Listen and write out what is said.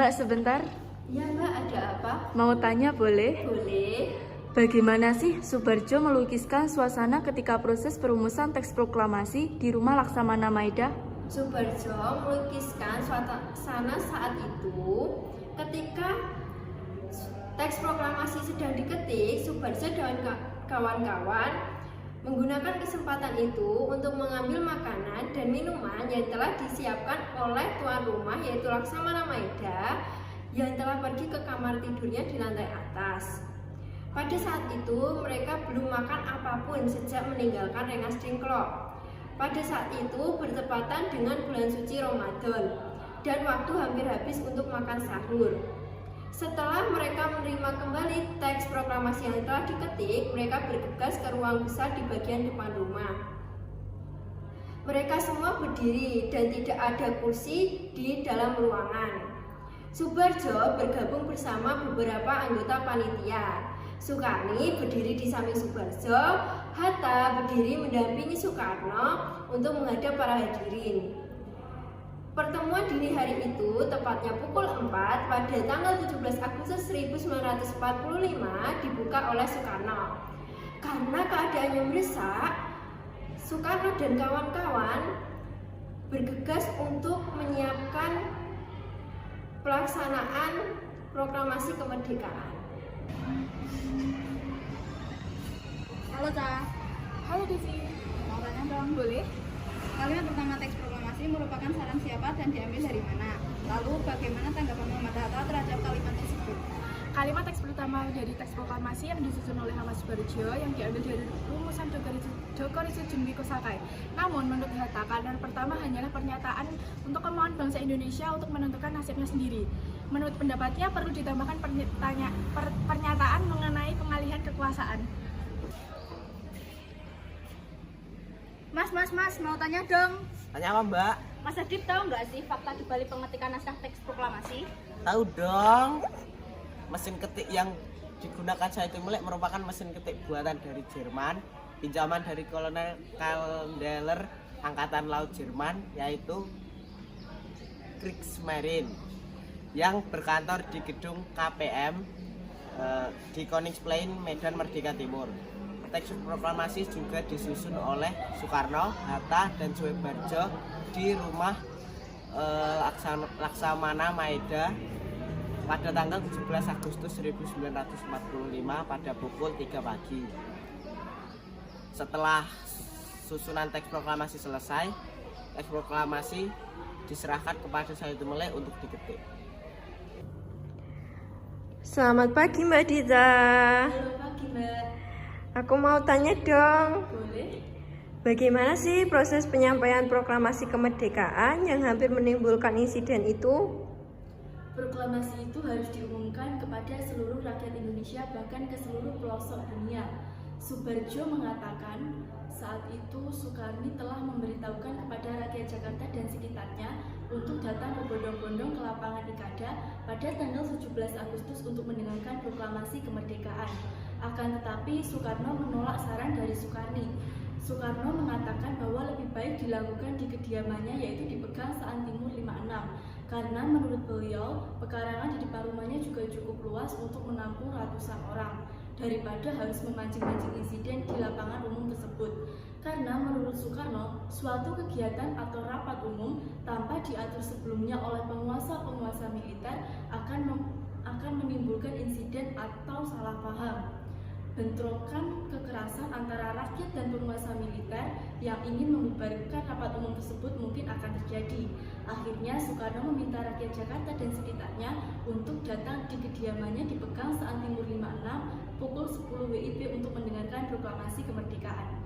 Mbak sebentar. Ya Mbak, ada apa? Mau tanya boleh? Boleh. Bagaimana sih Subarjo melukiskan suasana ketika proses perumusan teks proklamasi di rumah Laksamana Maida? Subarjo melukiskan suasana saat itu ketika teks proklamasi sedang diketik. Subarjo dan kawan-kawan menggunakan kesempatan itu untuk mengambil makanan dan minuman yang telah disiapkan oleh tuan rumah, yaitu Laksamana Maida, yang telah pergi ke kamar tidurnya di lantai atas. Pada saat itu mereka belum makan apapun sejak meninggalkan Rengas Dengklok. Pada saat itu bertepatan dengan bulan suci Ramadan dan waktu hampir habis untuk makan sahur. Setelah mereka menerima kembali teks proklamasi yang telah diketik, mereka bergegas ke ruang besar di bagian depan rumah. Mereka semua berdiri dan tidak ada kursi di dalam ruangan. Subarjo bergabung bersama beberapa anggota panitia. Sukarni berdiri di samping Subarjo, Hatta berdiri mendampingi Soekarno untuk menghadap para hadirin. Pertemuan dini hari itu tepatnya pukul 4 pada tanggal 17 Agustus 1945 dibuka oleh Soekarno. Karena keadaannya mendesak, Soekarno dan kawan-kawan bergegas untuk menyiapkan pelaksanaan proklamasi kemerdekaan. Halo Ca. Halo Desi, Mau tanya dong? boleh? Kalimat pertama teks proklamasi merupakan saran siapa dan diambil dari mana? Lalu bagaimana tanggapan Muhammad Hatta terhadap kalimat tersebut? Kalimat teks pertama dari teks proklamasi yang disusun oleh Ahmad Subarjo yang diambil dari rumusan Doko Jumbi Kosakai. Namun menurut Hatta, kalimat pertama hanyalah pernyataan untuk kemauan bangsa Indonesia untuk menentukan nasibnya sendiri. Menurut pendapatnya perlu ditambahkan pernyataan mengenai pengalihan kekuasaan. Mas, mau tanya dong. Tanya apa Mbak? Mas Adib tahu nggak sih fakta dibalik pengetikan naskah teks proklamasi? Tahu dong. Mesin ketik yang digunakan saat itu merupakan mesin ketik buatan dari Jerman, pinjaman dari Kolonel Kaldeler Angkatan Laut Jerman, yaitu Kriegsmarine, yang berkantor di gedung KPM di Koningsplein, Medan Merdeka Timur. Teks proklamasi juga disusun oleh Soekarno, Hatta, dan Subarjo di rumah Laksamana Maida pada tanggal 17 Agustus 1945 pada pukul 3 pagi. Setelah susunan teks proklamasi selesai, teks proklamasi diserahkan kepada Said Tumele untuk diketik. Selamat pagi Mbak Diza. Halo pagi Mbak. Aku mau tanya dong, Boleh? bagaimana sih proses penyampaian proklamasi kemerdekaan yang hampir menimbulkan insiden itu? Proklamasi itu harus diumumkan kepada seluruh rakyat Indonesia, bahkan ke seluruh pelosok dunia. Subarjo mengatakan saat itu Soekarni telah memberitahukan kepada rakyat Jakarta dan sekitarnya untuk datang berbondong-bondong ke lapangan Ikada pada tanggal 17 Agustus untuk mendengarkan proklamasi kemerdekaan. Akan tetapi Soekarno menolak saran dari Soekarni. Soekarno mengatakan bahwa lebih baik dilakukan di kediamannya, yaitu di Pegang Saan Timur 56, karena menurut beliau pekarangan di depan rumahnya juga cukup luas untuk menampung ratusan orang daripada harus memancing-mancing insiden di lapangan umum tersebut. Karena menurut Soekarno, suatu kegiatan atau rapat umum tanpa diatur sebelumnya oleh penguasa-penguasa militer akan menimbulkan insiden atau salah paham. Bentrokan kekerasan antara rakyat dan penguasa militer yang ingin membubarkan rapat umum tersebut mungkin akan terjadi. Akhirnya Soekarno meminta rakyat Jakarta dan sekitarnya untuk datang di kediamannya di Pegang Saan Timur 56 pukul 10 WIB untuk mendengarkan proklamasi kemerdekaan.